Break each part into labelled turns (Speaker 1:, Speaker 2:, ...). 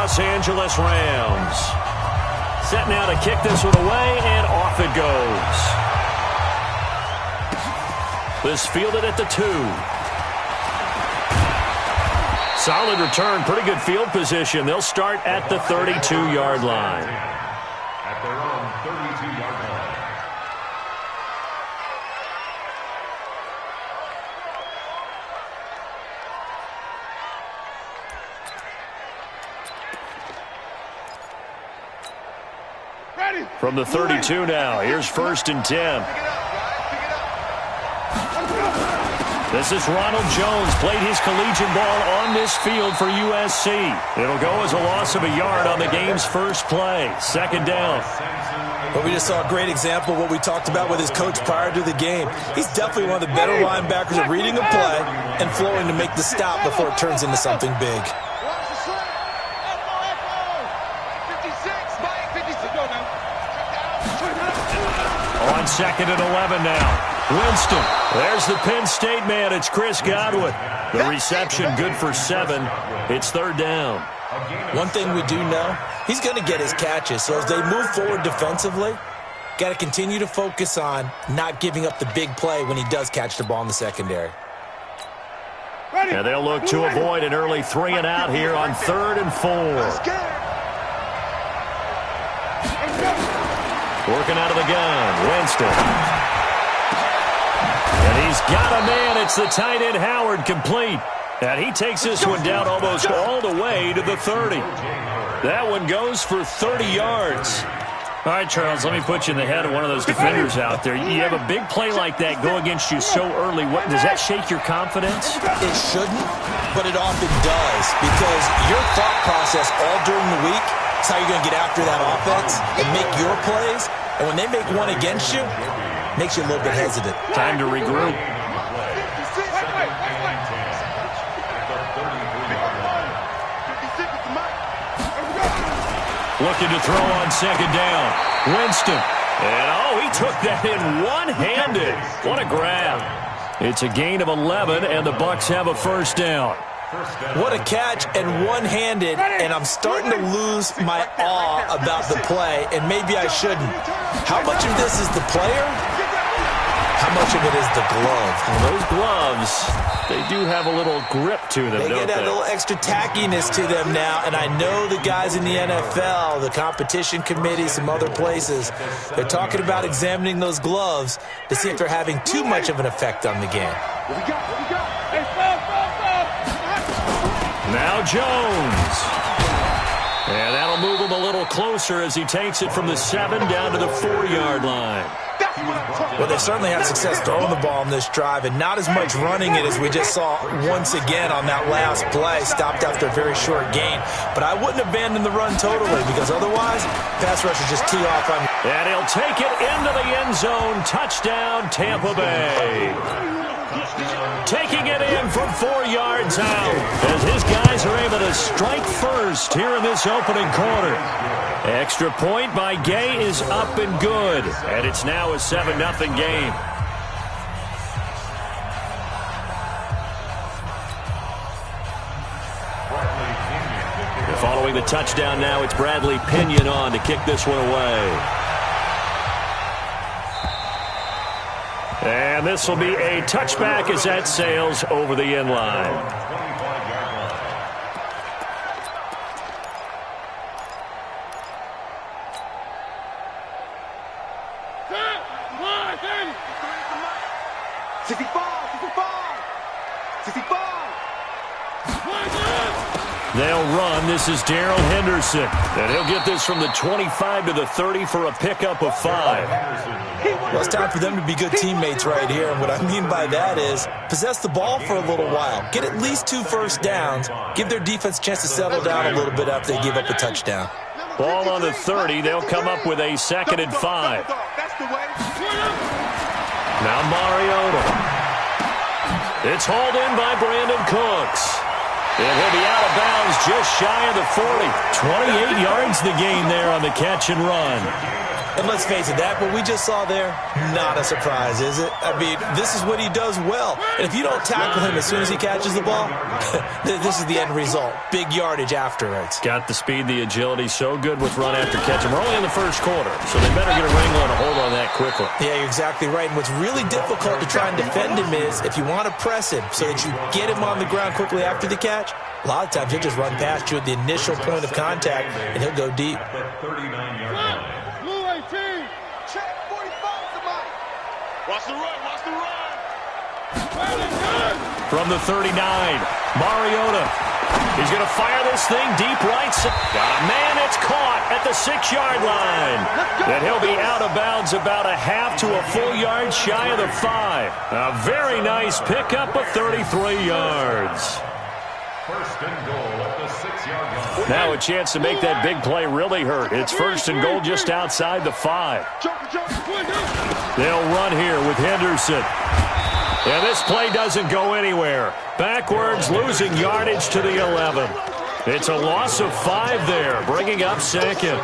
Speaker 1: Los Angeles Rams. Set now to kick this one away, and off it goes. This fielded at the 2. Solid return, pretty good field position. They'll start at the 32-yard line.
Speaker 2: At their own 32-yard line.
Speaker 1: From the 32 now, here's 1st and 10. This is Ronald Jones, played his collegiate ball on this field for USC. It'll go as a loss of a yard on the game's first play. 2nd down.
Speaker 3: But we just saw a great example of what we talked about with his coach prior to the game. He's definitely one of the better linebackers at reading a play and flowing to make the stop before it turns into something big.
Speaker 1: On 2nd and 11 now. Winston. There's the Penn State man. It's Chris Godwin. The reception good for 7. It's 3rd down.
Speaker 3: One thing we do know, he's going to get his catches. So as they move forward defensively, got to continue to focus on not giving up the big play when he does catch the ball in the secondary.
Speaker 1: And they'll look to avoid an early 3 and out here on 3rd and 4. Working out of the gun, Winston. And he's got a man. It's the tight end, Howard, complete. And he takes this one down almost all the way to the 30. That one goes for 30 yards. All right, Charles, let me put you in the head of one of those defenders out there. You have a big play like that go against you so early. What, does that shake your confidence?
Speaker 3: It shouldn't, but it often does, because your thought process all during the week is how you're going to get after that offense and make your plays. And when they make one against you, it makes you a little bit hesitant.
Speaker 1: Time to regroup. Looking to throw on 2nd down. Winston. And, he took that in one-handed. What a grab. It's a gain of 11, and the Bucs have a 1st down.
Speaker 3: What a catch and one-handed, and I'm starting to lose my awe about the play, and maybe I shouldn't. How much of this is the player? How much of it is the glove?
Speaker 1: Well, those gloves, they do have a little grip to them,
Speaker 3: they
Speaker 1: don't
Speaker 3: get that little extra tackiness to them now, and I know the guys in the NFL, the competition committee, some other places, they're talking about examining those gloves to see if they're having too much of an effect on the game.
Speaker 1: Now Jones. And that'll move him a little closer as he takes it from the 7 down to the 4-yard line.
Speaker 3: Well, they certainly had success throwing the ball in this drive, and not as much running it as we just saw once again on that last play. Stopped after a very short gain. But I wouldn't abandon the run totally, because otherwise, pass rushers just tee off on.
Speaker 1: And he'll take it into the end zone. Touchdown, Tampa Bay. Taking it in from 4 yards out as his guys are able to strike first here in this opening quarter. Extra point by Gay is up and good, and it's now a 7-0 game. Following the touchdown now, it's Bradley Pinion on to kick this one away. And this will be a touchback as that sails over the end line. They'll run. This is Darrell Henderson. And he'll get this from the 25 to the 30 for a pickup of 5.
Speaker 3: Well, it's time for them to be good teammates right here. And what I mean by that is possess the ball for a little while. Get at least 2 first downs. Give their defense a chance to settle down a little bit after they give up a touchdown.
Speaker 1: Ball on the 30. They'll come up with a 2nd and 5. Now Mariota. It's hauled in by Brandon Cooks. And he'll be out of bounds just shy of the 40. 28 yards the gain there on the catch and run.
Speaker 3: And let's face it, that what we just saw there, not a surprise, is it? I mean, this is what he does well. And if you don't tackle him as soon as he catches the ball, this is the end result. Big yardage afterwards.
Speaker 1: Got the speed, the agility, so good with run after catch. And we're only in the first quarter, so they better get a wrangle and a hold on that quickly.
Speaker 3: Yeah, you're exactly right. And what's really difficult to try and defend him is if you want to press him so that you get him on the ground quickly after the catch, a lot of times he'll just run past you at the initial point of contact, and he'll go deep.
Speaker 4: Watch the run, watch the run.
Speaker 1: From the 39, Mariota. He's going to fire this thing deep right. Got a man, it's caught at the 6-yard line. And he'll be out of bounds about a half to a full yard shy of the 5. A very nice pickup of 33 yards.
Speaker 2: First and goal at the 6-yard line.
Speaker 1: Now a chance to make that big play really hurt. It's first and goal just outside the 5. They'll run here with Henderson. And this play doesn't go anywhere. Backwards, losing yardage to the 11. It's a loss of 5 there, bringing up second.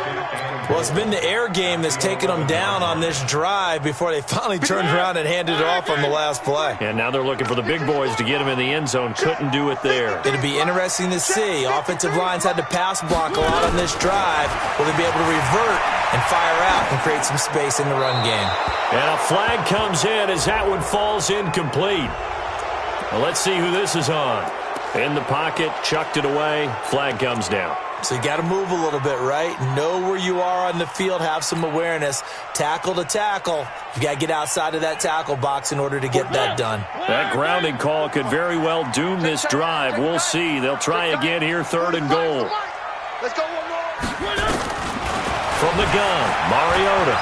Speaker 3: Well, it's been the air game that's taken them down on this drive before they finally turned around and handed it off on the last play.
Speaker 1: And now they're looking for the big boys to get him in the end zone. Couldn't do it there.
Speaker 3: It'll be interesting to see. Offensive lines had to pass block a lot on this drive. Will they be able to revert and fire out and create some space in the run game?
Speaker 1: And a flag comes in as that one falls incomplete. Well, let's see who this is on. In the pocket, chucked it away, flag comes down.
Speaker 3: So you got to move a little bit, right? Know where you are on the field, have some awareness. Tackle to tackle. You got to get outside of that tackle box in order to get that done.
Speaker 1: That grounding call could very well doom this drive. We'll see. They'll try again here, third and goal.
Speaker 4: Let's go one more.
Speaker 1: From the gun, Mariota.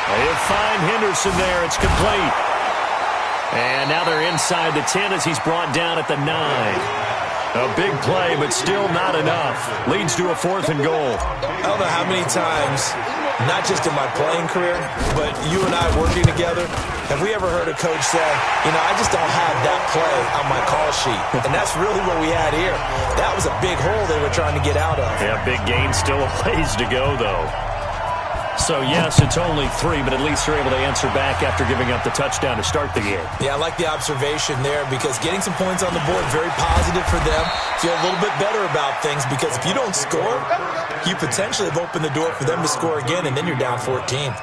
Speaker 1: They'll find Henderson there. It's complete. And now they're inside the 10 as he's brought down at the 9. A big play, but still not enough. Leads to a fourth and goal.
Speaker 3: I don't know how many times, not just in my playing career, but you and I working together, have we ever heard a coach say, you know, I just don't have that play on my call sheet. And that's really what we had here. That was a big hole they were trying to get out of.
Speaker 1: Yeah, big gain, still a ways to go, though. So, yes, it's only 3, but at least they're able to answer back after giving up the touchdown to start the game.
Speaker 3: Yeah, I like the observation there because getting some points on the board, very positive for them. Feel a little bit better about things because if you don't score, you potentially have opened the door for them to score again, and then you're down 14.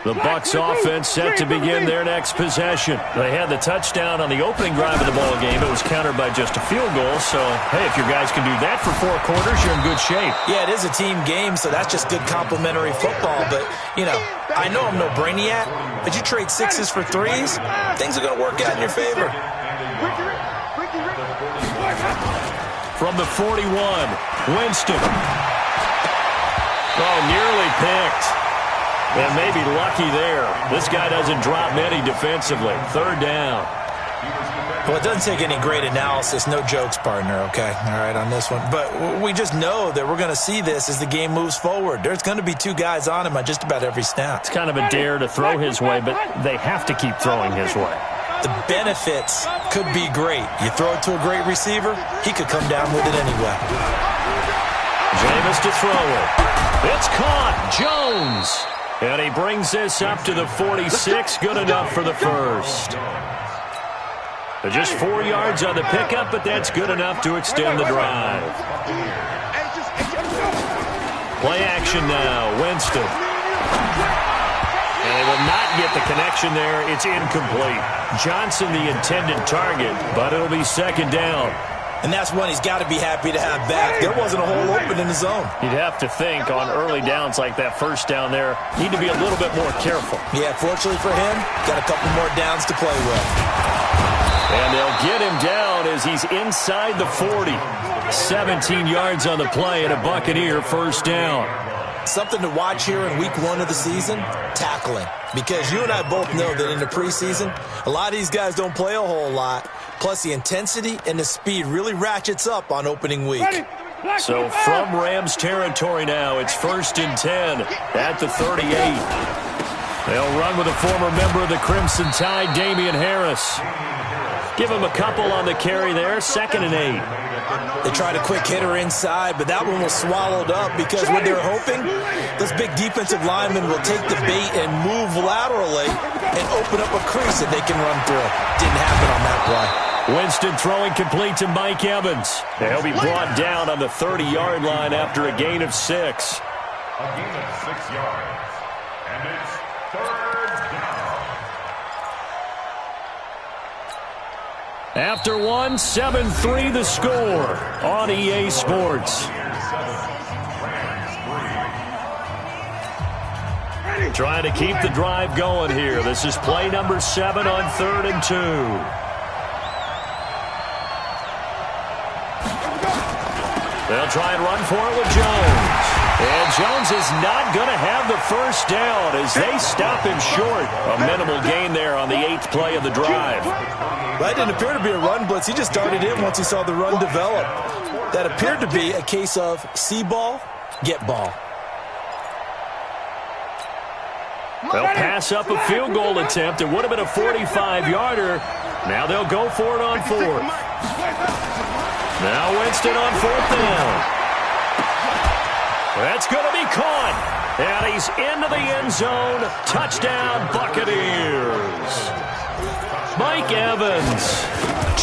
Speaker 1: The Bucs offense set to begin their next possession. They had the touchdown on the opening drive of the ball game. It was countered by just a field goal. So, hey, if your guys can do that for 4 quarters, you're in good shape.
Speaker 3: Yeah, it is a team game, so that's just good complimentary football. But, you know, I know I'm no brainiac, but you trade 6s for 3s, things are going to work out in your favor.
Speaker 1: From the 41, Winston. Oh, nearly picked. And maybe lucky there. This guy doesn't drop many defensively. Third down.
Speaker 3: Well, it doesn't take any great analysis. No jokes, partner, okay? All right, on this one. But we just know that we're going to see this as the game moves forward. There's going to be 2 guys on him on just about every snap.
Speaker 1: It's kind of a dare to throw his way, but they have to keep throwing his way.
Speaker 3: The benefits could be great. You throw it to a great receiver, he could come down with it anyway.
Speaker 1: Jameis to throw it. It's caught. Jones. And he brings this up to the 46. Good enough for the first. Just 4 yards on the pickup, but that's good enough to extend the drive. Play action now. Winston. And they will not get the connection there. It's incomplete. Johnson the intended target, but it'll be second down.
Speaker 3: And that's one he's got to be happy to have back. There wasn't a hole open in the zone.
Speaker 1: You'd have to think on early downs like that first down there, need to be a little bit more careful.
Speaker 3: Yeah, fortunately for him, got a couple more downs to play with.
Speaker 1: And they'll get him down as he's inside the 40. 17 yards on the play and a Buccaneer first down.
Speaker 3: Something to watch here in week 1 of the season, tackling. Because you and I both know that in the preseason, a lot of these guys don't play a whole lot. Plus, the intensity and the speed really ratchets up on opening week.
Speaker 1: So from Rams territory now, it's 1st and 10 at the 38. They'll run with a former member of the Crimson Tide, Damian Harris. Give him a couple on the carry there, 2nd and 8.
Speaker 3: They tried a quick hitter inside, but that one was swallowed up because what they're hoping, those big defensive linemen will take the bait and move laterally and open up a crease that they can run through. Didn't happen on that play.
Speaker 1: Winston throwing complete to Mike Evans. He'll be brought down on the 30-yard line after a gain of 6.
Speaker 2: A gain of 6 yards. And it's 3rd down.
Speaker 1: After 7-3 the score on EA Sports. Trying to keep the drive going here. This is play number 7 on 3rd and 2. They'll try and run for it with Jones. And Jones is not going to have the first down as they stop him short. A minimal gain there on the 8th play of the drive.
Speaker 3: That didn't appear to be a run blitz. He just darted in once he saw the run develop. That appeared to be a case of see ball, get ball.
Speaker 1: They'll pass up a field goal attempt. It would have been a 45-yarder. Now they'll go for it on 4th. Now Winston on 4th down. That's going to be caught. And he's into the end zone. Touchdown, Buccaneers. Mike Evans,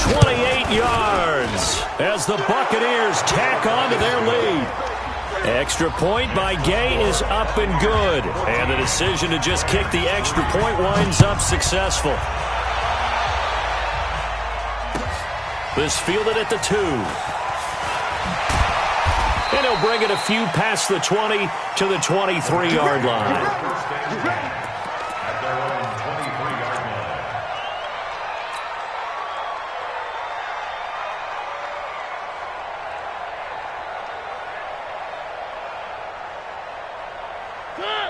Speaker 1: 28 yards as the Buccaneers tack on to their lead. Extra point by Gay is up and good. And the decision to just kick the extra point winds up successful. This fielded at the 2. And he'll bring it a few past the 20 to the 23-yard line.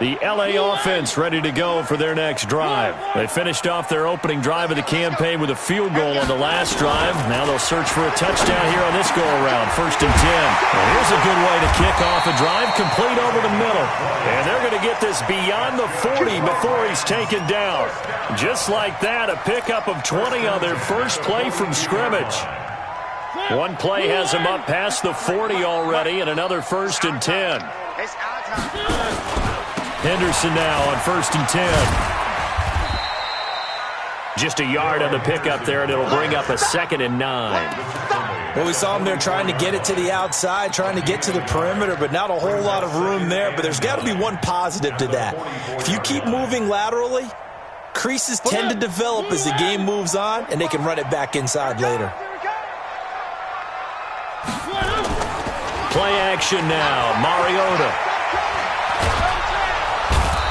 Speaker 1: The LA offense ready to go for their next drive. They finished off their opening drive of the campaign with a field goal on the last drive. Now they'll search for a touchdown here on this go-around, 1st and 10. Well, here's a good way to kick off a drive, complete over the middle. And they're going to get this beyond the 40 before he's taken down. Just like that, a pickup of 20 on their first play from scrimmage. One play has him up past the 40 already, and another 1st and 10. Henderson now on 1st and 10. Just a yard on the pickup there, and it'll bring up a 2nd and 9.
Speaker 3: Well, we saw him there trying to get it to the outside, trying to get to the perimeter, but not a whole lot of room there. But there's got to be one positive to that. If you keep moving laterally, creases tend to develop as the game moves on, and they can run it back inside later.
Speaker 1: Play action now, Mariota.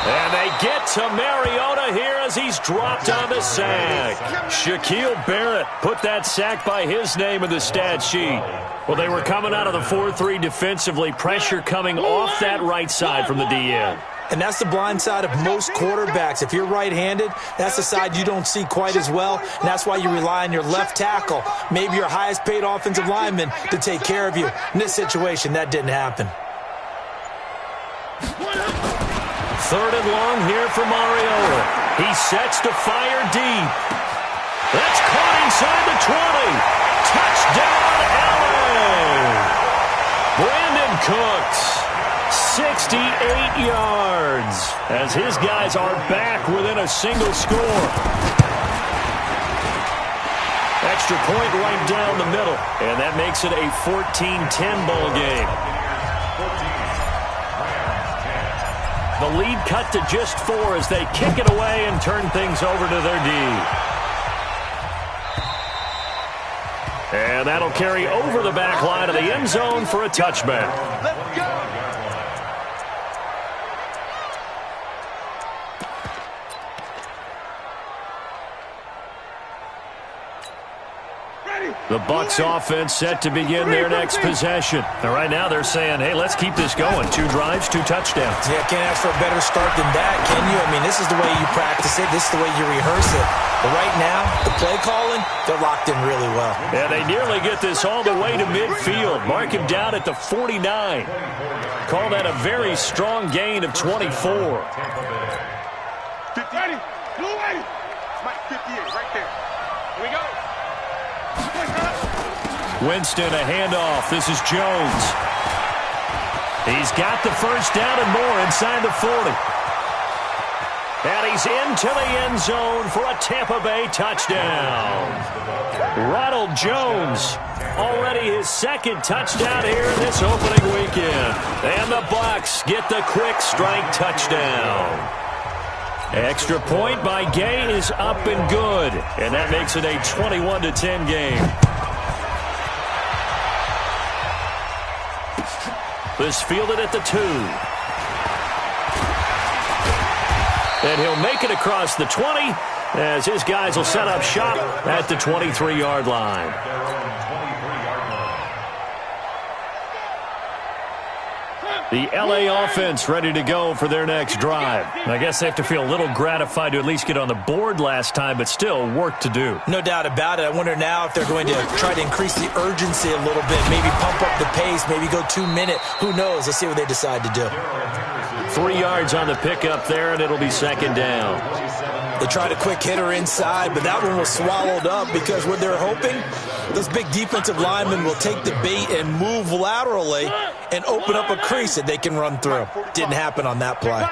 Speaker 1: And they get to Mariota here as he's dropped on the sack. Shaquille Barrett put that sack by his name in the stat sheet. Well, they were coming out of the 4-3 defensively. Pressure coming off that right side from the DN.
Speaker 3: And that's the blind side of most quarterbacks. If you're right-handed, that's the side you don't see quite as well. And that's why you rely on your left tackle, maybe your highest-paid offensive lineman, to take care of you. In this situation, that didn't happen.
Speaker 1: 3rd and long here for Mariota. He sets to fire deep. That's caught inside the 20. Touchdown, LA. Brandon Cooks, 68 yards, as his guys are back within a single score. Extra point right down the middle, and that makes it a 14-10 ball game. The lead cut to just 4 as they kick it away and turn things over to their D. And that'll carry over the back line of the end zone for a touchback.
Speaker 4: Let's go.
Speaker 1: The Bucs offense set to begin their next possession. And right now they're saying, hey, let's keep this going. 2 drives, 2 touchdowns.
Speaker 3: Yeah, can't ask for a better start than that, can you? I mean, this is the way you practice it. This is the way you rehearse it. But right now, the play calling, they're locked in really well.
Speaker 1: Yeah, they nearly get this all the way to midfield. Mark him down at the 49. Call that a very strong gain of 24.
Speaker 4: right there. Here we go.
Speaker 1: Winston, a handoff. This is Jones. He's got the first down and more inside the 40. And he's into the end zone for a Tampa Bay touchdown. Ronald Jones, already his second touchdown here in this opening weekend. And the Bucs get the quick strike touchdown. Extra point by Gay is up and good. And that makes it a 21-10 game. This fielded at the 2. And he'll make it across the 20 as his guys will set up shop at the 23-yard line. The L.A. offense ready to go for their next drive. I guess they have to feel a little gratified to at least get on the board last time, but still work to do.
Speaker 3: No doubt about it. I wonder now if they're going to try to increase the urgency a little bit, maybe pump up the pace, maybe go 2-minute. Who knows? Let's see what they decide to do.
Speaker 1: 3 yards on the pickup there, and it'll be second down.
Speaker 3: They tried a quick hitter inside, but that one was swallowed up because what they're hoping, those big defensive linemen will take the bait and move laterally and open up a crease that they can run through. Didn't happen on that play.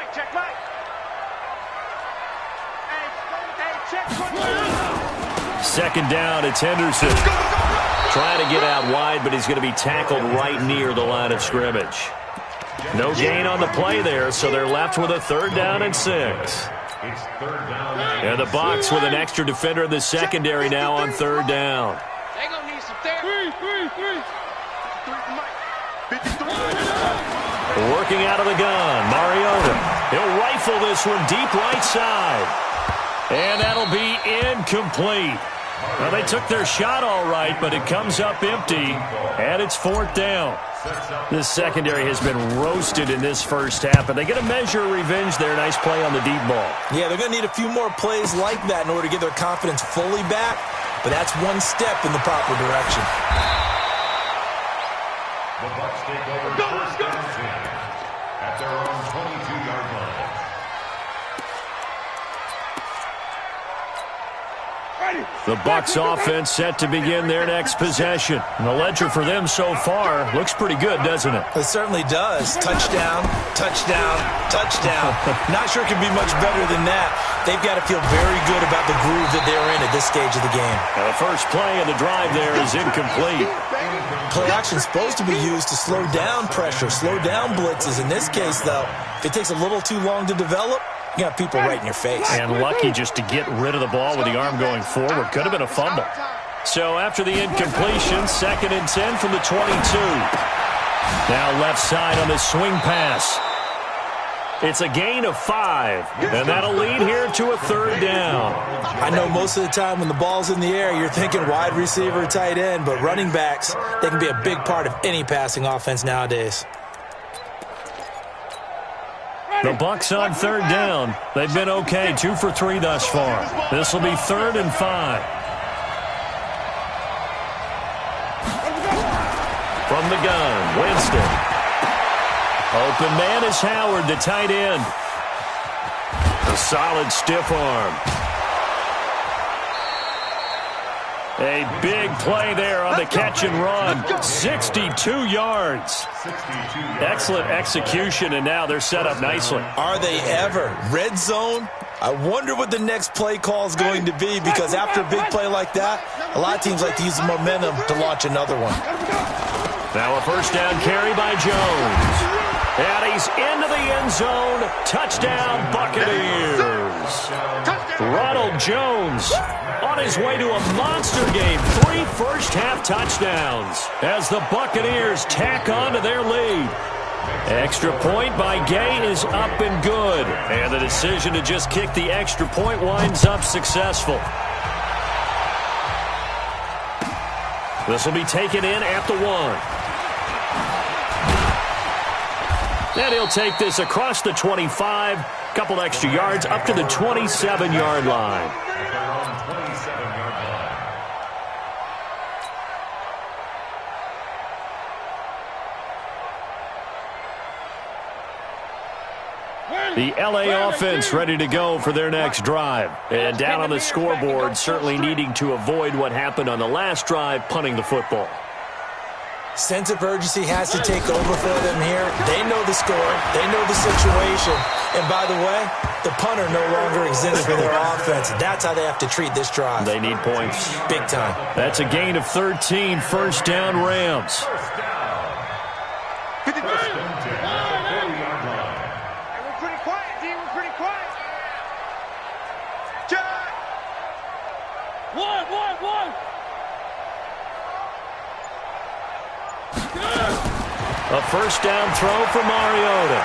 Speaker 1: Second down, it's Henderson. Trying to get out wide, but he's going to be tackled right near the line of scrimmage. No gain on the play there, so they're left with a 3rd down and 6. And the Bucs with an extra defender in the secondary now on 3rd down.
Speaker 4: They're going to need some therapy.
Speaker 1: Working out of the gun, Mariota. He'll rifle this one deep right side. And that'll be incomplete. Well, they took their shot all right, but it comes up empty, and it's 4th down. This secondary has been roasted in this first half, and they get a measure of revenge there. Nice play on the deep ball.
Speaker 3: Yeah, they're going to need a few more plays like that in order to get their confidence fully back, but that's one step in the proper direction.
Speaker 2: The Bucs take over first and 10 at their own 22-yard line.
Speaker 1: The Bucs offense set to begin their next possession. And the ledger for them so far looks pretty good, doesn't it?
Speaker 3: It certainly does. Touchdown, touchdown, touchdown. Not sure it can be much better than that. They've got to feel very good about the groove that they're in at this stage of the game.
Speaker 1: Now the first play of the drive there is incomplete.
Speaker 3: Play action is supposed to be used to slow down pressure, slow down blitzes. In this case, though, if it takes a little too long to develop, you got people right in your face.
Speaker 1: And lucky just to get rid of the ball with the arm going forward. Could have been a fumble. So after the incompletion, 2nd and 10 from the 22. Now left side on the swing pass. It's a gain of 5, and that'll lead here to a 3rd down.
Speaker 3: I know most of the time when the ball's in the air, you're thinking wide receiver, tight end, but running backs, they can be a big part of any passing offense nowadays.
Speaker 1: The Bucs on 3rd down. They've been okay, 2 for 3 thus far. This will be 3rd and 5. From the gun, Winston. Open man is Howard, the tight end. A solid stiff arm. A big play there on the catch and run. 62 yards. Excellent execution, and now they're set up nicely.
Speaker 3: Are they ever? Red zone? I wonder what the next play call is going to be, because after a big play like that, a lot of teams like to use the momentum to launch another one.
Speaker 1: Now a first down carry by Jones. And he's into the end zone. Touchdown, Buccaneers. Ronald Jones on his way to a monster game. 3 first-half touchdowns as the Buccaneers tack on to their lead. Extra point by Gay is up and good. And the decision to just kick the extra point winds up successful. This will be taken in at the 1. And he'll take this across the 25, couple extra yards up to the 27-yard line. The LA offense ready to go for their next drive. And down on the scoreboard, certainly needing to avoid what happened on the last drive, punting the football.
Speaker 3: Sense of urgency has to take over for them here. They know the score. They know the situation. And by the way, the punter no longer exists for their offense. That's how they have to treat this drive.
Speaker 1: They need points.
Speaker 3: Big time.
Speaker 1: That's a gain of 13, first down Rams.
Speaker 4: Hey, we're pretty quiet, D. We're pretty quiet. Jack! One.
Speaker 1: A first down throw for Mariota.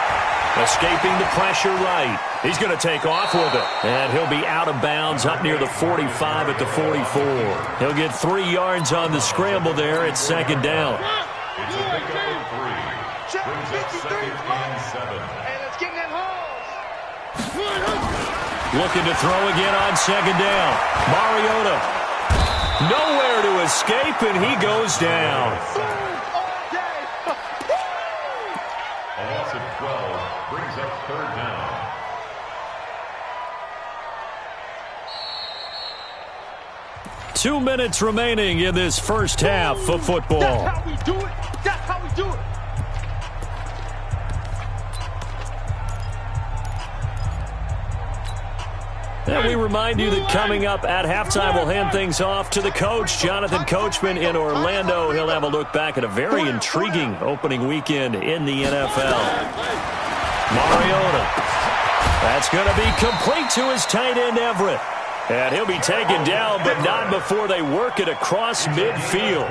Speaker 1: Escaping the pressure right. He's going to take off with it. And he'll be out of bounds up near the 45 at the 44. He'll get 3 yards on the scramble there at second down.
Speaker 4: Check 53. Hey, let's get in that hole.
Speaker 1: Looking to throw again on second down. Mariota. Nowhere to escape, and he goes down.
Speaker 2: A loss of 12 brings up third down.
Speaker 1: Two minutes remaining in this first half of football.
Speaker 4: That's how we do it. That's how we do it.
Speaker 1: And we remind you that coming up at halftime, we'll hand things off to the coach, Jonathan Coachman in Orlando. He'll have a look back at a very intriguing opening weekend in the NFL. Mariota. That's going to be complete to his tight end, Everett. And he'll be taken down, but not before they work it across midfield.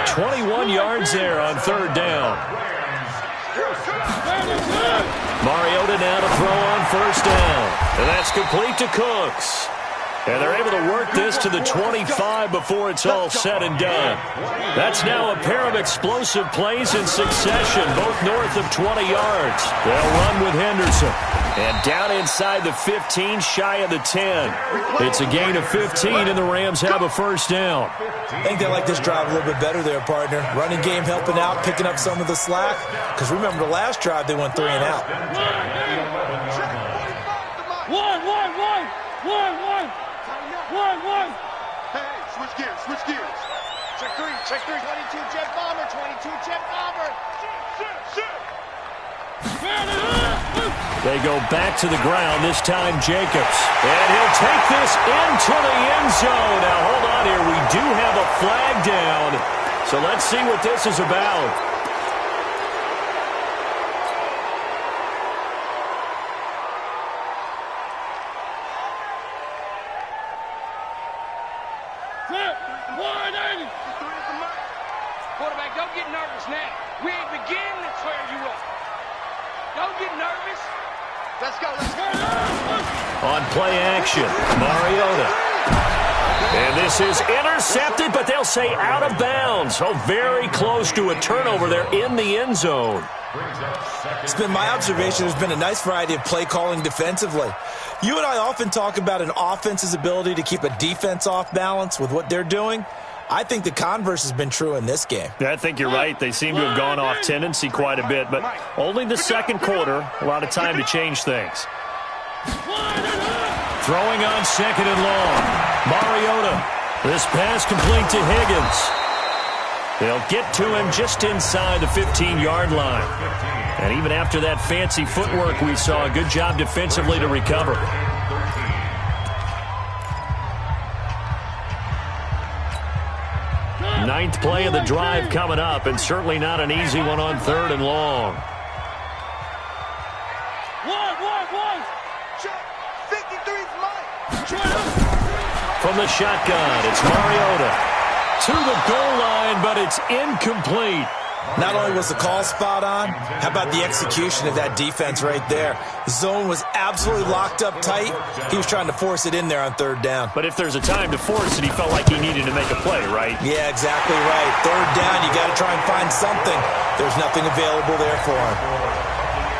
Speaker 1: 21 yards there on third down. Mariota now to throw on first down. And that's complete to Cooks. And they're able to work this to the 25 before it's all said and done. That's now a pair of explosive plays in succession, both north of 20 yards. They'll run with Henderson. And down inside the 15, shy of the 10. It's a gain of 15, and the Rams have a first down.
Speaker 3: I think they like this drive a little bit better there, partner. Running game helping out, picking up some of the slack. Because remember, the last drive, they went 3 and out.
Speaker 4: One. Hey, switch gears. Check three. 22 jet bomber.
Speaker 1: They go back to the ground, this time Jacobs. And he'll take this into the end zone. Now, hold on here. We do have a flag down. So let's see what this is about.
Speaker 4: Quarterback, don't get nervous now. We ain't beginning to tear you up. Don't get nervous. Let's go.
Speaker 1: On play action, Mariota. And this is intercepted, but they'll say out of bounds. Oh, very close to a turnover there in the end zone.
Speaker 3: It's been my observation there's been a nice variety of play calling defensively. You and I often talk about an offense's ability to keep a defense off balance with what they're doing. I think the converse has been true in this game.
Speaker 1: I think you're right. They seem to have gone off tendency quite a bit, but only the second quarter, a lot of time to change things. Throwing on second and long. Mariota. This pass complete to Higgins. They'll get to him just inside the 15-yard line. And even after that fancy footwork we saw, a good job defensively to recover. Ninth play of the drive coming up, and certainly not an easy one on third and long.
Speaker 4: One. 53's mine.
Speaker 1: From the shotgun, it's Mariota. To the goal line, but it's incomplete.
Speaker 3: Not only was the call spot on, how about the execution of that defense right there? The zone was absolutely locked up tight. He was trying to force it in there on third down.
Speaker 1: But if there's a time to force it, he felt like he needed to make a play, right?
Speaker 3: Yeah, exactly right. Third down, you got to try and find something. There's nothing available there for him.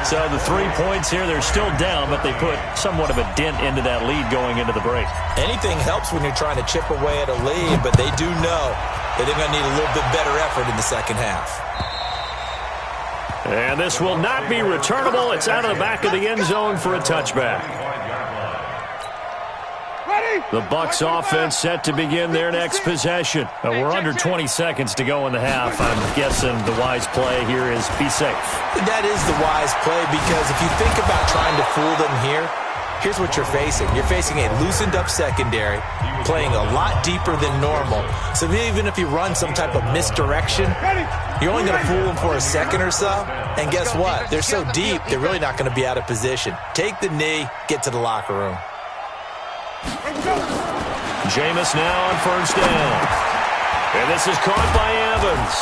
Speaker 1: So the 3 points here, they're still down, but they put somewhat of a dent into that lead going into the break.
Speaker 3: Anything helps when you're trying to chip away at a lead, but they do know that they're going to need a little bit better effort in the second half.
Speaker 1: And this will not be returnable. It's out of the back of the end zone for a touchback. The Bucs offense set to begin their next possession. We're under 20 seconds to go in the half. I'm guessing the wise play here is be safe.
Speaker 3: That is the wise play, because if you think about trying to fool them here, here's what you're facing. You're facing a loosened up secondary, playing a lot deeper than normal. So even if you run some type of misdirection, you're only going to fool them for a second or so. And guess what? They're so deep, they're really not going to be out of position. Take the knee, get to the locker room.
Speaker 1: Jameis now on first down. And this is caught by Evans.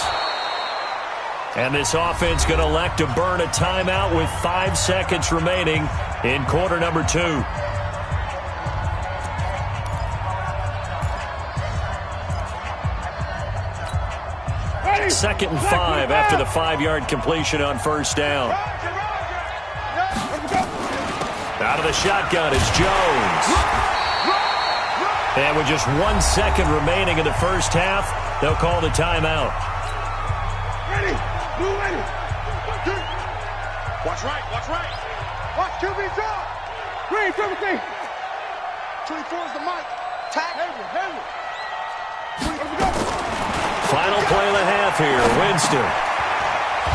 Speaker 1: And this offense going to elect to burn a timeout with 5 seconds remaining in quarter number 2. Second and 5 after the 5-yard completion on first down. Out of the shotgun is Jones. And with just 1 second remaining in the first half, they'll call the timeout.
Speaker 4: Ready. Move ready. Watch right. Watch right. Watch QB drop. Green, 17. 24 is the mic. Tag. Hammer.
Speaker 1: Final play of the half here. Winston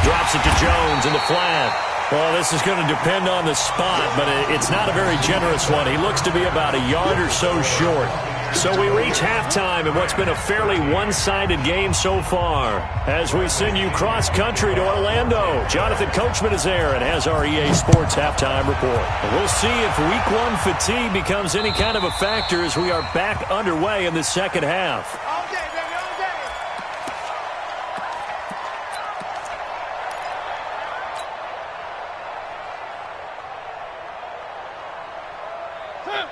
Speaker 1: drops it to Jones in the flat. Well, this is going to depend on the spot, but it's not a very generous one. He looks to be about a yard or so short. So we reach halftime in what's been a fairly one-sided game so far. As we send you cross-country to Orlando, Jonathan Coachman is there and has our EA Sports halftime report. We'll see if Week 1 fatigue becomes any kind of a factor as we are back underway in the second half.
Speaker 4: All day, baby, all day.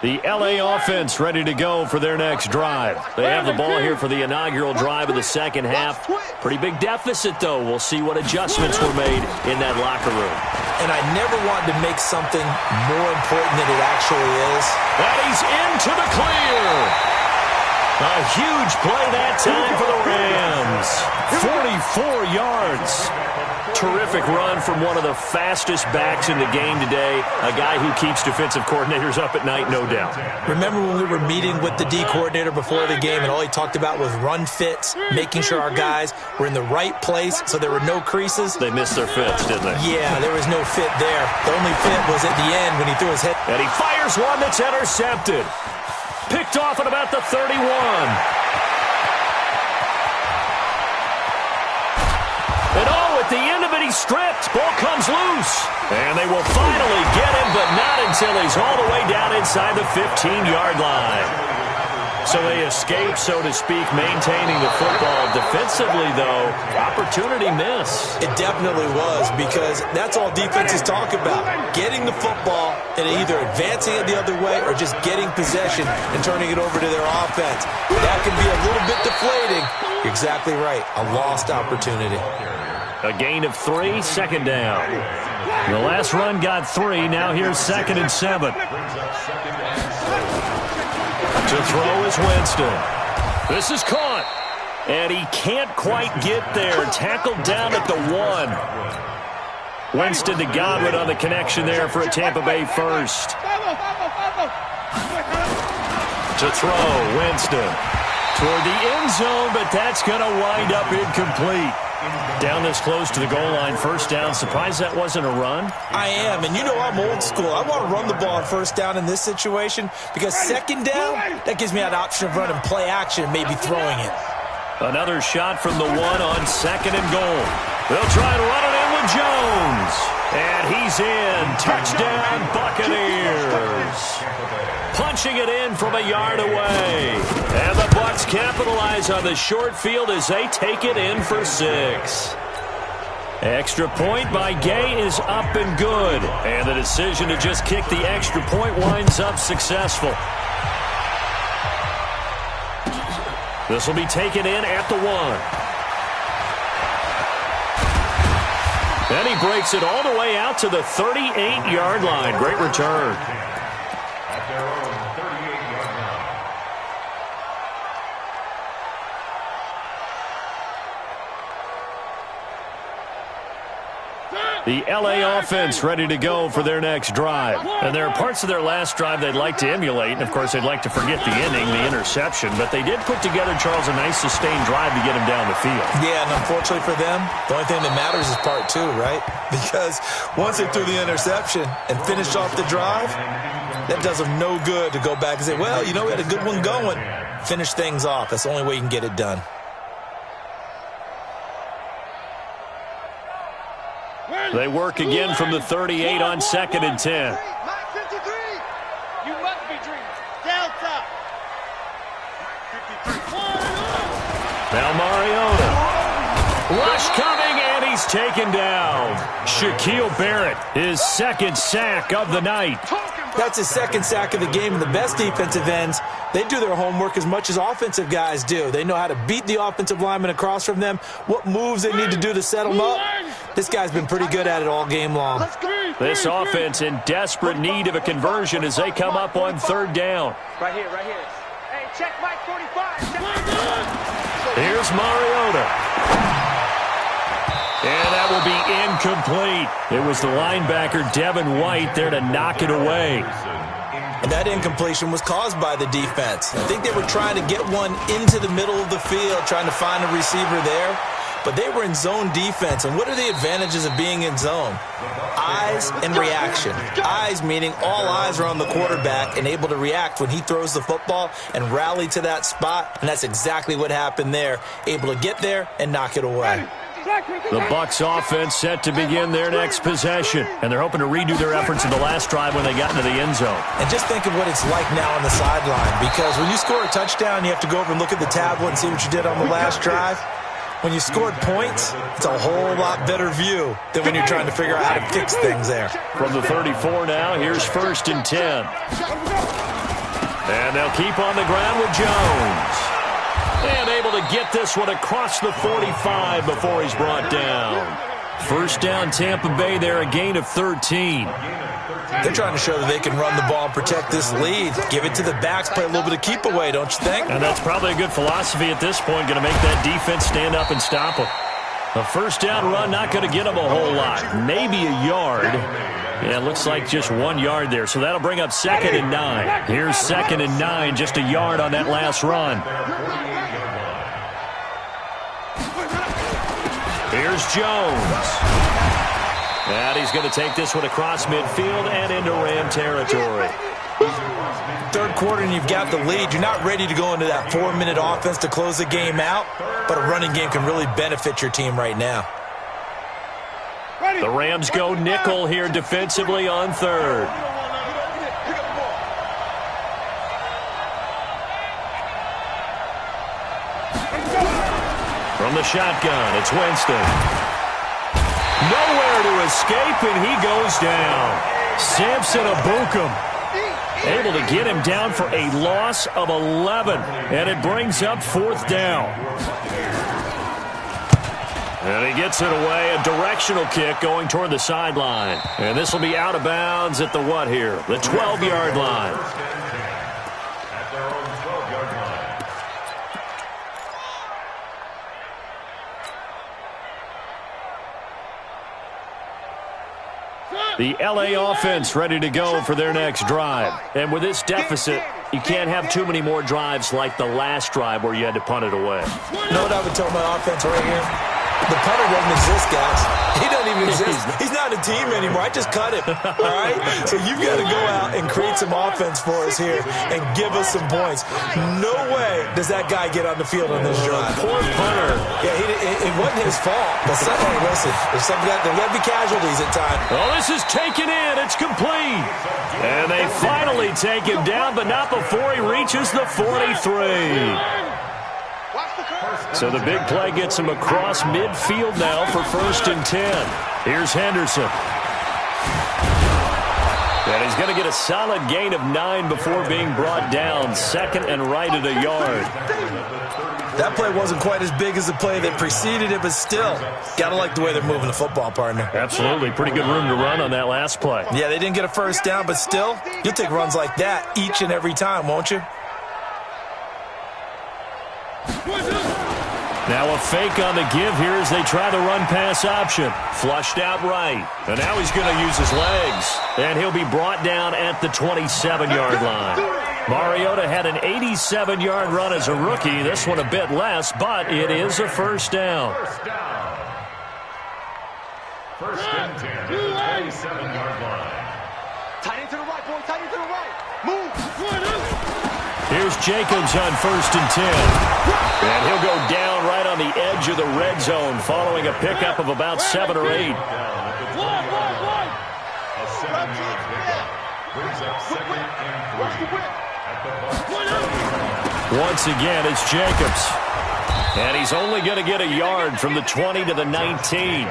Speaker 1: The L.A. offense ready to go for their next drive. They have the ball here for the inaugural drive of the second half. Pretty big deficit, though. We'll see what adjustments were made in that locker room.
Speaker 3: And I never wanted to make something more important than it actually is.
Speaker 1: And he's into the clear. A huge play that time for the Rams. 44 yards. Terrific run from one of the fastest backs in the game today. A guy who keeps defensive coordinators up at night, no doubt.
Speaker 3: Remember when we were meeting with the D coordinator before the game and all he talked about was run fits, making sure our guys were in the right place so there were no creases?
Speaker 1: They missed their fits, didn't they?
Speaker 3: Yeah, there was no fit there. The only fit was at the end when he threw his head.
Speaker 1: And he fires one that's intercepted. Picked off at about the 31. And at the end of it, he's stripped. Ball comes loose. And they will finally get him, but not until he's all the way down inside the 15-yard line. So they escape, so to speak, maintaining the football. Defensively, though, opportunity miss.
Speaker 3: It definitely was, because that's all defenses talk about. Getting the football and either advancing it the other way or just getting possession and turning it over to their offense. That can be a little bit deflating. You're exactly right. A lost opportunity.
Speaker 1: A gain of 3, second down. The last run got 3. Now here's 2nd and 7. To throw is Winston. This is caught. And he can't quite get there. Tackled down at the 1. Winston to Godwin on the connection there for a Tampa Bay first. To throw, Winston. Toward the end zone, but that's going to wind up incomplete. Down this close to the goal line, first down. Surprised that wasn't a run?
Speaker 3: I am, and you know I'm old school. I want to run the ball on first down in this situation because second down, that gives me an option of running play action and maybe throwing it.
Speaker 1: Another shot from the 1 on 2nd and goal. They'll try and run it in with Jones. And he's in. Touchdown, Buccaneers. Punching it in from a yard away. And the Bucs capitalize on the short field as they take it in for 6. Extra point by Gay is up and good. And the decision to just kick the extra point winds up successful. This will be taken in at the 1. Then he breaks it all the way out to the 38-yard line. Great return.
Speaker 2: At their own 38-yard line.
Speaker 1: The LA offense ready to go for their next drive. And there are parts of their last drive they'd like to emulate, and, of course, they'd like to forget the inning, the interception. But they did put together, Charles, a nice sustained drive to get him down the field.
Speaker 3: Yeah, and unfortunately for them, the only thing that matters is part two, right? Because once they threw the interception and finished off the drive, that does them no good to go back and say, well, you know, we had a good one going. Finish things off. That's the only way you can get it done.
Speaker 1: They work again from the 38 on 2nd and 10.
Speaker 4: You must be dreaming. Down top.
Speaker 1: Now Mariota. Rush coming, and he's taken down. Shaquille Barrett, his second sack of the night.
Speaker 3: That's his second sack of the game, and the best defensive ends, they do their homework as much as offensive guys do. They know how to beat the offensive lineman across from them, what moves they need to do to set them up. This guy's been pretty good at it all game long.
Speaker 1: This offense in desperate need of a conversion as they come up on 3rd down.
Speaker 4: Right here, right here. Hey, check Mike 45.
Speaker 1: Here's Mariota. And that will be incomplete. It was the linebacker, Devin White, there to knock it away.
Speaker 3: And that incompletion was caused by the defense. I think they were trying to get one into the middle of the field, trying to find a receiver there. But they were in zone defense. And what are the advantages of being in zone? Eyes and reaction. Eyes meaning all eyes are on the quarterback and able to react when he throws the football and rally to that spot. And that's exactly what happened there. Able to get there and knock it away.
Speaker 1: The Bucs offense set to begin their next possession, and they're hoping to redo their efforts in the last drive when they got into the end zone.
Speaker 3: And just think of what it's like now on the sideline, because when you score a touchdown, you have to go over and look at the tablet and see what you did on the last drive. When you scored points, it's a whole lot better view than when you're trying to figure out how to fix things there.
Speaker 1: From the 34 now, here's 1st and 10. And they'll keep on the ground with Jones. And able to get this one across the 45 before he's brought down. 1st down, Tampa Bay there, a gain of 13.
Speaker 3: They're trying to show that they can run the ball and protect this lead. Give it to the backs, play a little bit of keep away, don't you think?
Speaker 1: And that's probably a good philosophy at this point, going to make that defense stand up and stop them. A 1st down run, not going to get them a whole lot. Maybe a yard. Yeah, it looks like just 1 yard there, so that'll bring up 2nd and 9. Here's 2nd and 9, just a yard on that last run. Here's Jones. And he's going to take this one across midfield and into Ram territory.
Speaker 3: 3rd quarter and you've got the lead. You're not ready to go into that 4-minute offense to close the game out, but a running game can really benefit your team right now.
Speaker 1: The Rams go nickel here defensively on 3rd. From the shotgun, it's Winston. Nowhere to escape, and he goes down. Samson Abukum able to get him down for a loss of 11, and it brings up 4th down. And he gets it away, a directional kick going toward the sideline. And this will be out of bounds at the what here? The 12-yard line.
Speaker 2: At their own 12-yard line.
Speaker 1: The LA offense ready to go for their next drive. And with this deficit, you can't have too many more drives like the last drive where you had to punt it away.
Speaker 3: You know what I would tell my offense right here? The punter doesn't exist, guys. He doesn't even exist. He's not a team anymore. I just cut him. All right? So you've got to go out and create some offense for us here and give us some points. No way does that guy get on the field on this drive.
Speaker 1: Poor punter.
Speaker 3: Yeah, it wasn't his fault. But hey, listen, there's there got to be casualties at times.
Speaker 1: Oh, this is taken in. It's complete. And they finally take him down, but not before he reaches the 43. So the big play gets him across midfield now for 1st and 10. Here's Henderson. And he's going to get a solid gain of 9 before being brought down. 2nd and right at a yard.
Speaker 3: That play wasn't quite as big as the play that preceded it, but still, got to like the way they're moving the football, partner.
Speaker 1: Absolutely. Pretty good room to run on that last play.
Speaker 3: Yeah, they didn't get a 1st down, but still, you'll take runs like that each and every time, won't you?
Speaker 1: Now a fake on the give here as they try the run-pass option. Flushed out right. And now he's going to use his legs. And he'll be brought down at the 27-yard line. Mariota had an 87-yard run as a rookie. This one a bit less, but it is a first down.
Speaker 2: First and 10 at the 27-yard line.
Speaker 4: Tight end to the right, boy. Tight end to the right. Move.
Speaker 1: Here's Jacobs on first and 10. And he'll go down right on the edge of the red zone following a pickup of about 7 or 8.
Speaker 2: A 7-yard pickup brings up second and 3 at the Bucs.
Speaker 1: Once again, it's Jacobs. And he's only going to get a yard from the 20 to the 19.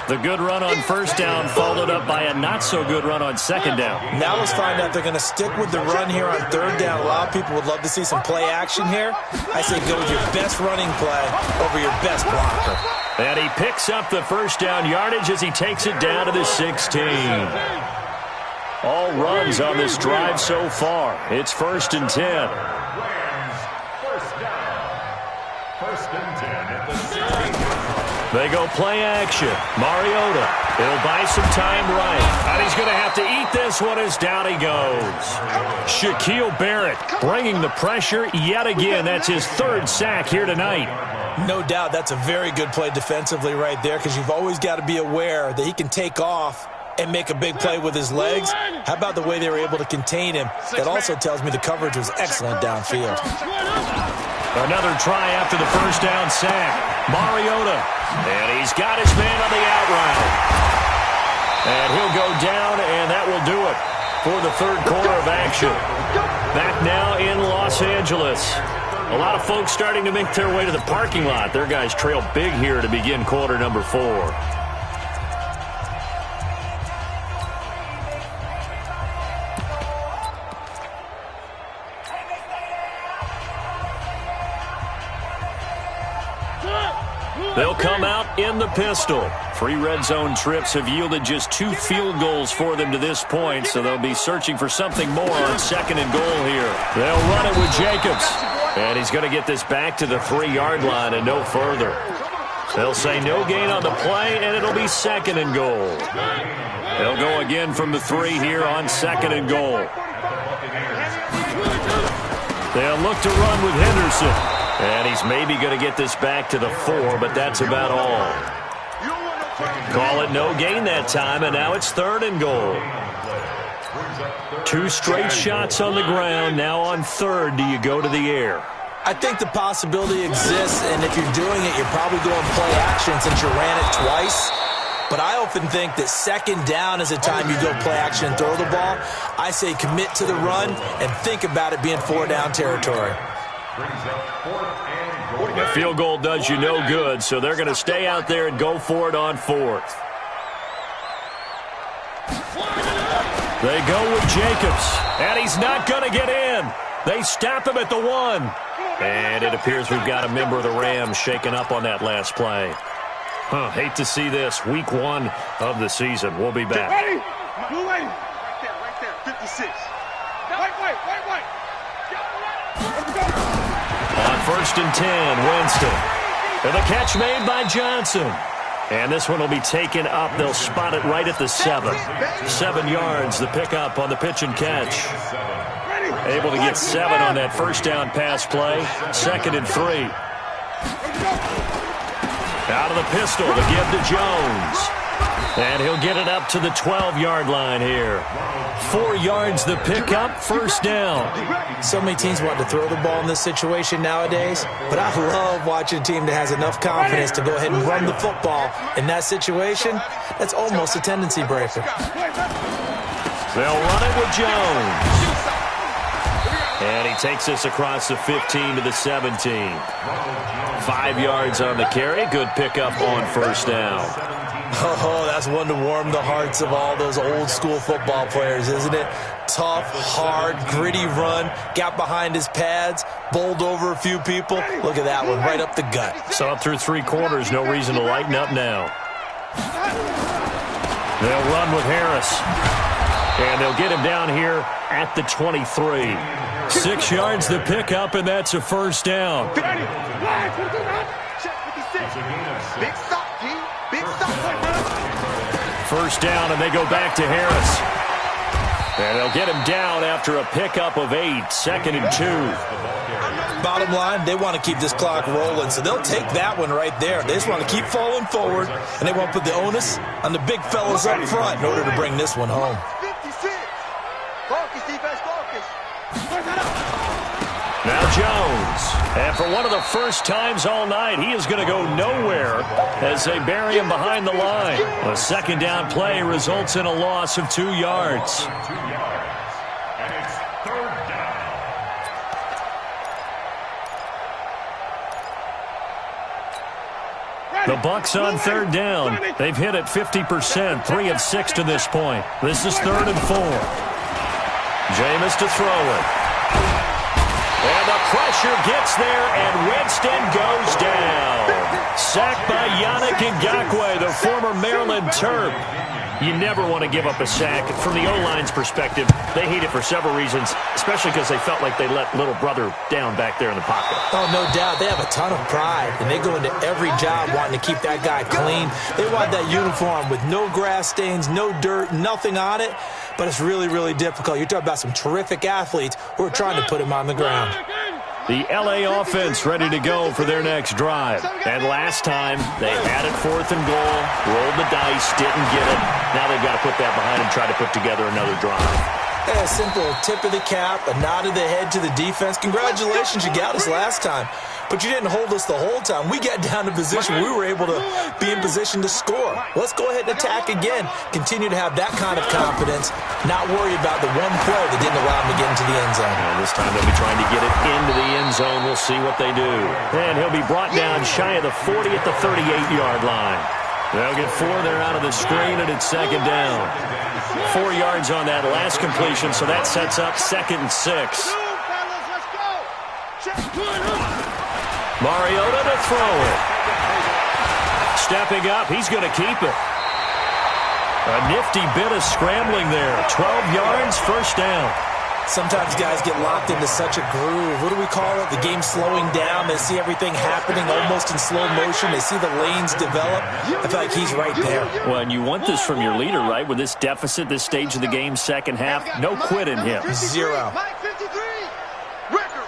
Speaker 1: The good run on first down followed up by a not-so-good run on second down.
Speaker 3: Now let's find out if they're going to stick with the run here on third down. A lot of people would love to see some play action here. I say go with your best running play over your best blocker.
Speaker 1: And he picks up the first down yardage as he takes it down to the 16. All runs on this drive so far. It's first and 10.
Speaker 2: Rams, first down. First and 10 at the 16.
Speaker 1: They go play action. Mariota, he'll buy some time right. And he's going to have to eat this one as down he goes. Shaquille Barrett bringing the pressure yet again. That's his third sack here tonight.
Speaker 3: No doubt that's a very good play defensively right there because you've always got to be aware that he can take off and make a big play with his legs. How about the way they were able to contain him? That also tells me the coverage was excellent downfield.
Speaker 1: Another try after the first down sack. Mariota. And he's got his man on the out route. And he'll go down, and that will do it for the third quarter of action. Back now in Los Angeles. A lot of folks starting to make their way to the parking lot. Their guys trail big here to begin quarter number 4. They'll come out in the pistol. 3 red zone trips have yielded just 2 field goals for them to this point, so they'll be searching for something more on second and goal here. They'll run it with Jacobs. And he's going to get this back to the 3-yard line and no further. They'll say no gain on the play, and it'll be second and goal. They'll go again from the 3 here on second and goal. They'll look to run with Henderson. And he's maybe going to get this back to the 4, but that's about all. Call it no gain that time, and now it's third and goal. 2 straight shots on the ground. Now on third, do you go to the air?
Speaker 3: I think the possibility exists, and if you're doing it, you're probably going play action since you ran it twice. But I often think that second down is a time you go play action and throw the ball. I say commit to the run and think about it being 4-down territory.
Speaker 1: A field goal does you no good, so they're going to stay out there and go for it on fourth. They go with Jacobs, and he's not going to get in. They stop him at the 1. And it appears we've got a member of the Rams shaken up on that last play. Hate to see this. Week 1 of the season. We'll be back.
Speaker 4: Ready? Right there, 56. Wait. Let's go.
Speaker 1: On first and 10, Winston. And the catch made by Johnson. And this one will be taken up. They'll spot it right at the 7. 7 yards, the pickup on the pitch and catch. Able to get 7 on that first down pass play. Second and 3. Out of the pistol to give to Jones. And he'll get it up to the 12-yard line here. 4 yards the pickup, first down.
Speaker 3: So many teams want to throw the ball in this situation nowadays, but I love watching a team that has enough confidence to go ahead and run the football. In that situation, that's almost a tendency breaker.
Speaker 1: They'll run it with Jones. And he takes this across the 15 to the 17. 5 yards on the carry. Good pickup on first down.
Speaker 3: Oh, that's one to warm the hearts of all those old-school football players, isn't it? Tough, hard, gritty run. Got behind his pads, bowled over a few people. Look at that one, right up the gut.
Speaker 1: So up through 3 quarters, no reason to lighten up now. They'll run with Harris. And they'll get him down here at the 23. 6 yards the pickup, and that's a first down.
Speaker 4: Big stop, G. Big stop.
Speaker 1: First down, and they go back to Harris. And they'll get him down after a pickup of 8, 2nd and 2.
Speaker 3: Bottom line, they want to keep this clock rolling, so they'll take that one right there. They just want to keep falling forward, and they want to put the onus on the big fellas up front in order to bring this one home.
Speaker 4: 56. Focus, defense, focus.
Speaker 1: Now Jones, and for one of the first times all night, he is going to go nowhere as they bury him behind the line. A second down play results in a loss of 2 yards.
Speaker 2: And it's third down.
Speaker 1: The Bucs on third down. They've hit it 50%, 3 of 6 to this point. This is 3rd and 4. Jameis to throw it. And the pressure gets there, and Winston goes down. Sacked by Yannick Ngakoue, the former Maryland Terp. You never want to give up a sack. From the O-line's perspective, they hate it for several reasons, especially because they felt like they let little brother down back there in the pocket.
Speaker 3: Oh, no doubt. They have a ton of pride, and they go into every job wanting to keep that guy clean. They want that uniform with no grass stains, no dirt, nothing on it, but it's really, really difficult. You're talking about some terrific athletes who are trying to put him on the ground.
Speaker 1: The L.A. offense ready to go for their next drive. And last time, they had it 4th and goal, rolled the dice, didn't get it. Now they've got to put that behind and try to put together another drive.
Speaker 3: A simple tip of the cap, a nod of the head to the defense. Congratulations, you got us last time. But you didn't hold us the whole time. We got down to position. We were able to be in position to score. Let's go ahead and attack again. Continue to have that kind of confidence. Not worry about the one play that didn't allow them to get into the end zone.
Speaker 1: And this time they'll be trying to get it into the end zone. We'll see what they do. And he'll be brought down shy of the 40 at the 38-yard line. They'll get 4 there out of the screen, and it's 2nd down. 4 yards on that last completion, so that sets up 2nd and 6. Mariota to throw it. Stepping up, he's going to keep it. A nifty bit of scrambling there. 12 yards, first down.
Speaker 3: Sometimes guys get locked into such a groove. What do we call it? The game slowing down. They see everything happening almost in slow motion. They see the lanes develop. I feel like he's right there.
Speaker 1: Well, and you want this from your leader, right? With this deficit, this stage of the game, second half, no quit in him.
Speaker 3: 0.
Speaker 4: Mike 53. Record.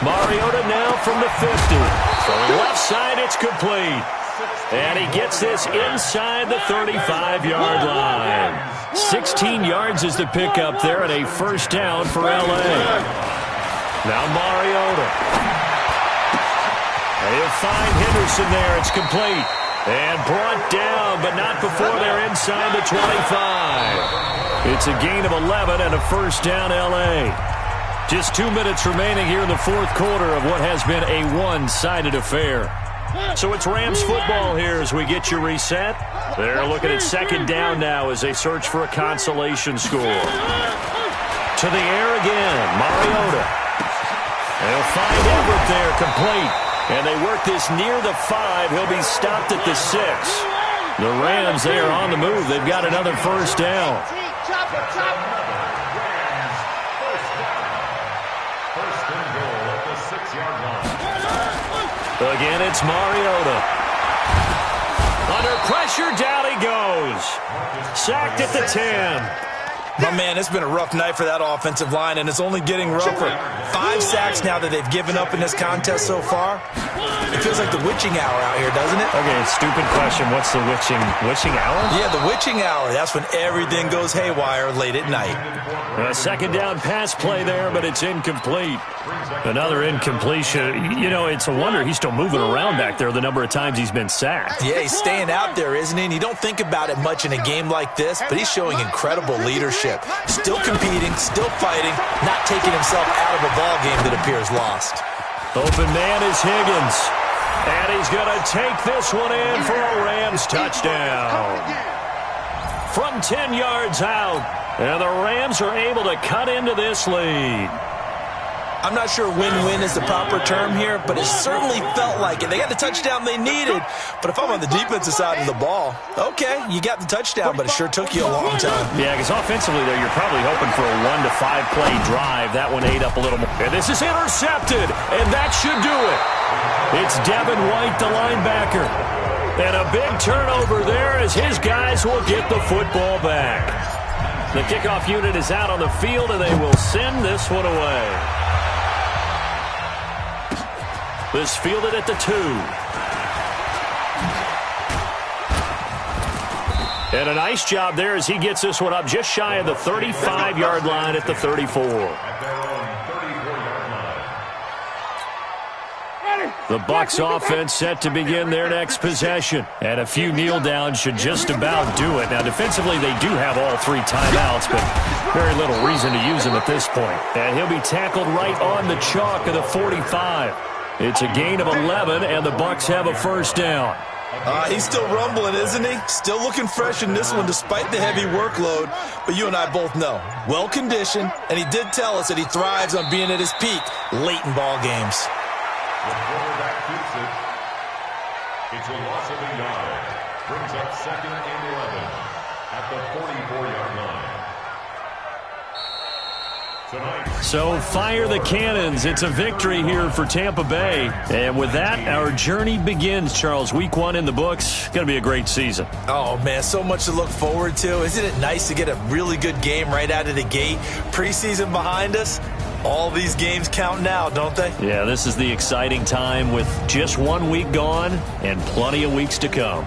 Speaker 1: Mariota now from the 50. Throwing left side, it's complete. And he gets this inside the 35-yard line. 16 yards is the pickup there, and a first down for L.A. Now Mariota. And he'll find Henderson there. It's complete. And brought down, but not before they're inside the 25. It's a gain of 11 and a first down L.A. Just 2 minutes remaining here in the fourth quarter of what has been a one-sided affair. So it's Rams football here as we get you reset. They're looking at second down now as they search for a consolation score. To the air again, Mariota. They'll find Everett there, complete. And they work this near the 5. He'll be stopped at the 6. The Rams, they are on the move. They've got another first down. Again, it's Mariota. Under pressure, down he goes. Sacked at the 10.
Speaker 3: My man, it's been a rough night for that offensive line, and it's only getting rougher. 5 sacks now that they've given up in this contest so far. It feels like the witching hour out here, doesn't it?
Speaker 1: Okay, stupid question. What's the witching hour?
Speaker 3: Yeah, the witching hour. That's when everything goes haywire late at night.
Speaker 1: A second down pass play there, but it's incomplete. Another incompletion. You know, it's a wonder he's still moving around back there the number of times he's been sacked.
Speaker 3: Yeah, he's staying out there, isn't he? And you don't think about it much in a game like this, but he's showing incredible leadership. Still competing, still fighting, not taking himself out of a ball game that appears lost.
Speaker 1: Open man is Higgins. And he's going to take this one in for a Rams touchdown. From 10 yards out. And the Rams are able to cut into this lead.
Speaker 3: I'm not sure win-win is the proper term here, but it certainly felt like it. They got the touchdown they needed, but if I'm on the defensive side of the ball, okay, you got the touchdown, but it sure took you a long time.
Speaker 1: Yeah, because offensively there, you're probably hoping for a 1 to 5 play drive. That one ate up a little more. And this is intercepted, and that should do it. It's Devin White, the linebacker. And a big turnover there as his guys will get the football back. The kickoff unit is out on the field, and they will send this one away. This fielded at the 2. And a nice job there as he gets this one up just shy of the 35-yard line at the 34. The Bucs offense set to begin their next possession. And a few kneel downs should just about do it. Now, defensively, they do have all 3 timeouts, but very little reason to use them at this point. And he'll be tackled right on the chalk of the 45. It's a gain of 11, and the Bucs have a first down.
Speaker 3: He's still rumbling, isn't he? Still looking fresh in this one despite the heavy workload. But you and I both know, well-conditioned, and he did tell us that he thrives on being at his peak late in ball games.
Speaker 2: The quarterback keeps it. It's a loss of a yard. Brings up 2nd and 11 at the 44-yard line.
Speaker 1: So fire the cannons. It's a victory here for Tampa Bay. And with that, our journey begins, Charles. Week 1 in the books. Going to be a great season.
Speaker 3: Oh, man, so much to look forward to. Isn't it nice to get a really good game right out of the gate? Preseason behind us. All these games count now, don't they?
Speaker 1: Yeah, this is the exciting time with just 1 week gone and plenty of weeks to come.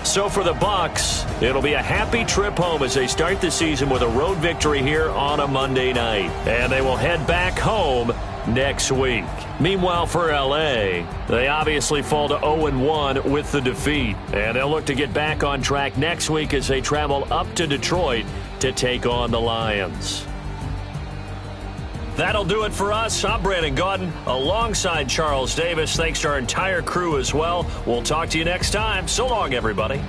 Speaker 1: So for the Bucs, it'll be a happy trip home as they start the season with a road victory here on a Monday night. And they will head back home next week. Meanwhile, for L.A., they obviously fall to 0-1 with the defeat. And they'll look to get back on track next week as they travel up to Detroit to take on the Lions. That'll do it for us. I'm Brandon Gaudin alongside Charles Davis. Thanks to our entire crew as well. We'll talk to you next time. So long, everybody.